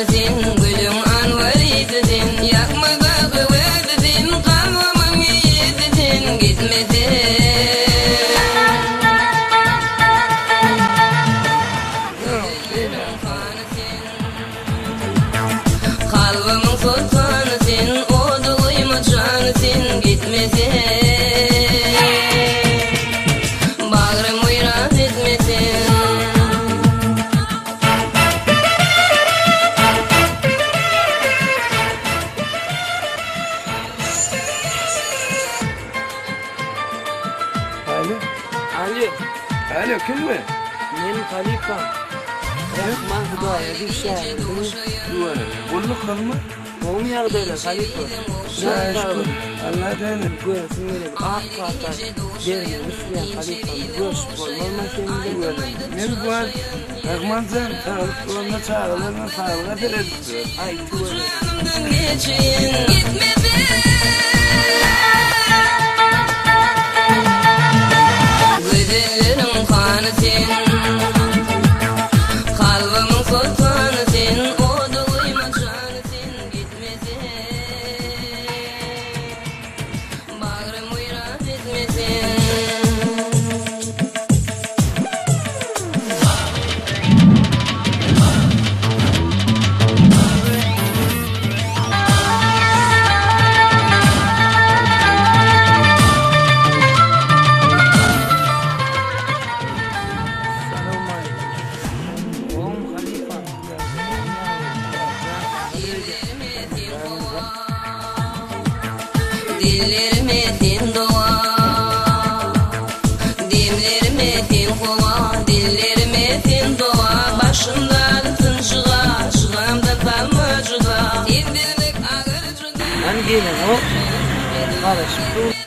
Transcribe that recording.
sen, gülüm anvarıydı sen. Yakma bağı verdi sen, kalmamın iyiydi sen, gitmedin. Kalbımın sultanı sen, o dolayma canı sen, gitmedin. Bağrım uyran etmesin. Alo, kim mi? Benim Halifam. Rahman Hudaya bir şey. Bulluk mı? Olmuyor böyle Halifa. Şaşkın. Allah dedim. Görsün öyle bir ak atar. Derine Müslüman Halifam. Görsün olmaz senin de böyle. Ne bu var? Rahman sen sağlıklarına çağrılarına sağlığa verelim. Ay tuvalet. Gıdırım kanı sen, kalbımın sultanı sen, o dolayma canı sen, gitmesin. Bağrım uyran etmesin. Dillerime sen doğa, dimlerime sen kova, dillerime sen doğa. Başımdan tınçığa, şıgamda kalma cüda. Sevdirdik ağır cüda. Hani gelin o. Karışık.